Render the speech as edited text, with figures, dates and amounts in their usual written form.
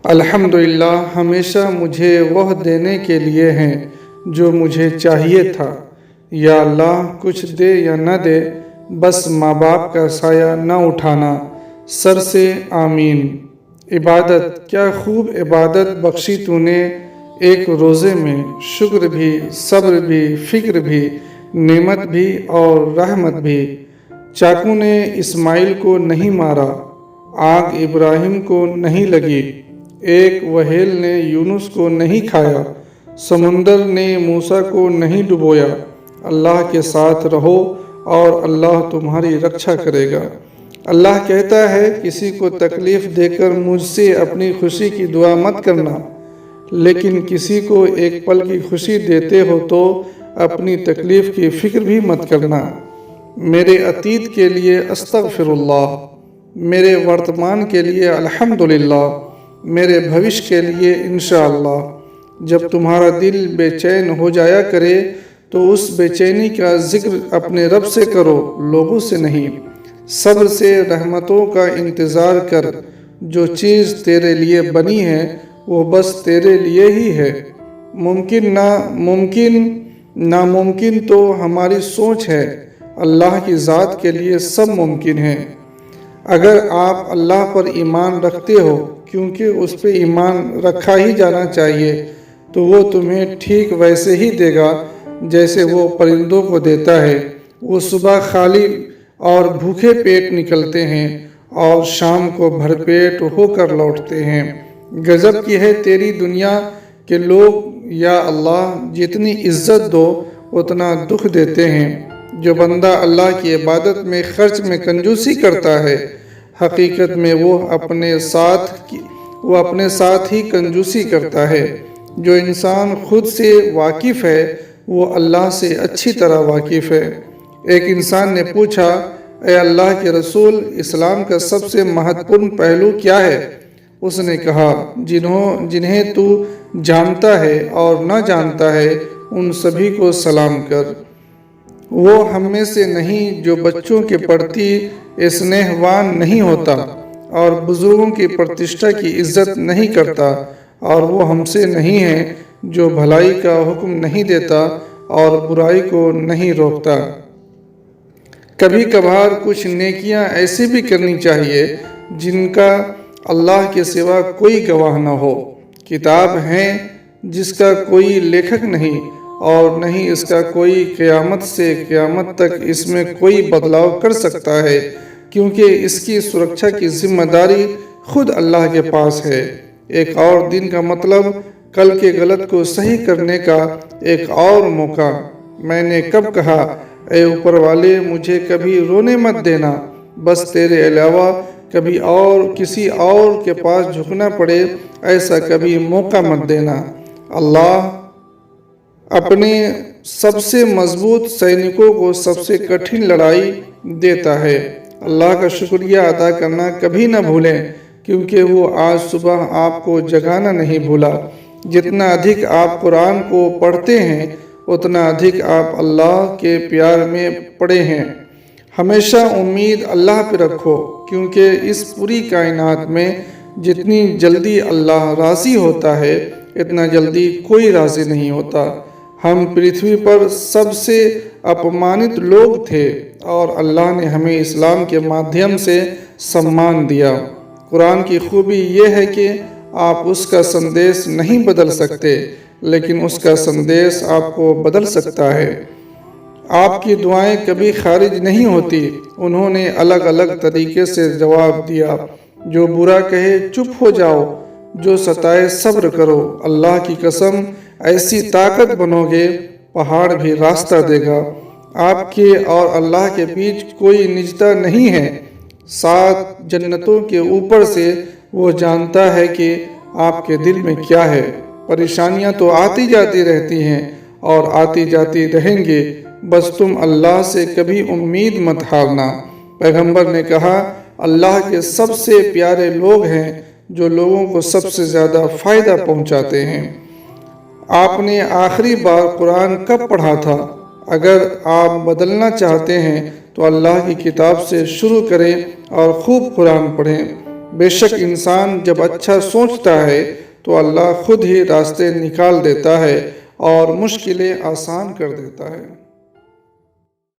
الحمدللہ ہمیشہ مجھے وہ دینے کے لیے ہیں جو مجھے چاہیے تھا۔ یا اللہ کچھ دے یا نہ دے، بس ماں باپ کا سایہ نہ اٹھانا۔ سر سے آمین۔ عبادت، کیا خوب عبادت بخشی تو نے ایک روزے میں، شکر بھی، صبر بھی، فکر بھی، نعمت بھی اور رحمت بھی۔ چاقو نے اسماعیل کو نہیں مارا، آگ ابراہیم کو نہیں لگی، ایک وہیل نے یونس کو نہیں کھایا، سمندر نے موسیٰ کو نہیں ڈبویا۔ اللہ کے ساتھ رہو اور اللہ تمہاری رکشا کرے گا۔ اللہ کہتا ہے کسی کو تکلیف دے کر مجھ سے اپنی خوشی کی دعا مت کرنا، لیکن کسی کو ایک پل کی خوشی دیتے ہو تو اپنی تکلیف کی فکر بھی مت کرنا۔ میرے عتیت کے لیے استغفر اللہ، میرے ورتمان کے لیے الحمدللہ، میرے بھوش کے لیے انشاءاللہ۔ جب تمہارا دل بے چین ہو جایا کرے تو اس بے چینی کا ذکر اپنے رب سے کرو، لوگوں سے نہیں۔ صبر سے رحمتوں کا انتظار کر، جو چیز تیرے لیے بنی ہے وہ بس تیرے لیے ہی ہے۔ ناممکن تو ہماری سوچ ہے، اللہ کی ذات کے لیے سب ممکن ہے۔ اگر آپ اللہ پر ایمان رکھتے ہو، کیونکہ اس پہ ایمان رکھا ہی جانا چاہیے، تو وہ تمہیں ٹھیک ویسے ہی دے گا جیسے وہ پرندوں کو دیتا ہے۔ وہ صبح خالی اور بھوکے پیٹ نکلتے ہیں اور شام کو بھر پیٹ ہو کر لوٹتے ہیں۔ غضب کی ہے تیری دنیا کہ لوگ یا اللہ جتنی عزت دو اتنا دکھ دیتے ہیں۔ جو بندہ اللہ کی عبادت میں خرچ میں کنجوسی کرتا ہے، حقیقت میں وہ اپنے ساتھ ہی کنجوسی کرتا ہے۔ جو انسان خود سے واقف ہے وہ اللہ سے اچھی طرح واقف ہے۔ ایک انسان نے پوچھا، اے اللہ کے رسول، اسلام کا سب سے مہتوپورن پہلو کیا ہے؟ اس نے کہا، جنہیں تو جانتا ہے اور نہ جانتا ہے ان سبھی کو سلام کر۔ وہ ہم میں سے نہیں جو بچوں کے پرتی اسنیہوان نہیں ہوتا اور بزرگوں کی پرتشٹھا کی عزت نہیں کرتا، اور وہ ہم سے نہیں ہے جو بھلائی کا حکم نہیں دیتا اور برائی کو نہیں روکتا۔ کبھی کبھار کچھ نیکیاں ایسی بھی کرنی چاہیے جن کا اللہ کے سوا کوئی گواہ نہ ہو۔ کتاب ہے جس کا کوئی لیکھک نہیں اور نہ ہی اس کا کوئی قیامت سے قیامت تک اس میں کوئی بدلاؤ کر سکتا ہے، کیونکہ اس کی سرکشا کی ذمہ داری خود اللہ کے پاس ہے۔ ایک اور دن کا مطلب کل کے غلط کو صحیح کرنے کا ایک اور موقع۔ میں نے کب کہا، اے اوپر والے مجھے کبھی رونے مت دینا، بس تیرے علاوہ کبھی اور کسی اور کے پاس جھکنا پڑے ایسا کبھی موقع مت دینا۔ اللہ اپنے سب سے مضبوط سینکوں کو سب سے کٹھن لڑائی دیتا ہے۔ اللہ کا شکریہ ادا کرنا کبھی نہ بھولیں، کیونکہ وہ آج صبح آپ کو جگانا نہیں بھولا۔ جتنا ادھک آپ قرآن کو پڑھتے ہیں اتنا ادھک آپ اللہ کے پیار میں پڑے ہیں۔ ہمیشہ امید اللہ پہ رکھو، کیونکہ اس پوری کائنات میں جتنی جلدی اللہ راضی ہوتا ہے اتنا جلدی کوئی راضی نہیں ہوتا۔ ہم پرتھوی پر سب سے اپمانت لوگ تھے اور اللہ نے ہمیں اسلام کے مادھیم سے سمان دیا۔ قرآن کی خوبی یہ ہے کہ آپ اس کا سندیش نہیں بدل سکتے، لیکن اس کا سندیش آپ کو بدل سکتا ہے۔ آپ کی دعائیں کبھی خارج نہیں ہوتی۔ انہوں نے الگ الگ طریقے سے جواب دیا۔ جو برا کہے چپ ہو جاؤ، جو ستائے صبر کرو۔ اللہ کی قسم ایسی طاقت بنو گے پہاڑ بھی راستہ دے گا۔ آپ کے اور اللہ کے بیچ کوئی نجدہ نہیں ہے۔ 7 جنتوں کے اوپر سے وہ جانتا ہے کہ آپ کے دل میں کیا ہے۔ پریشانیاں تو آتی جاتی رہتی ہیں اور آتی جاتی رہیں گے، بس تم اللہ سے کبھی امید مت ہارنا۔ پیغمبر نے کہا، اللہ کے سب سے پیارے لوگ ہیں جو لوگوں کو سب سے زیادہ فائدہ پہنچاتے ہیں۔ آپ نے آخری بار قرآن کب پڑھا تھا؟ اگر آپ بدلنا چاہتے ہیں تو اللہ کی کتاب سے شروع کریں اور خوب قرآن پڑھیں۔ بے شک انسان جب اچھا سوچتا ہے تو اللہ خود ہی راستے نکال دیتا ہے اور مشکلیں آسان کر دیتا ہے۔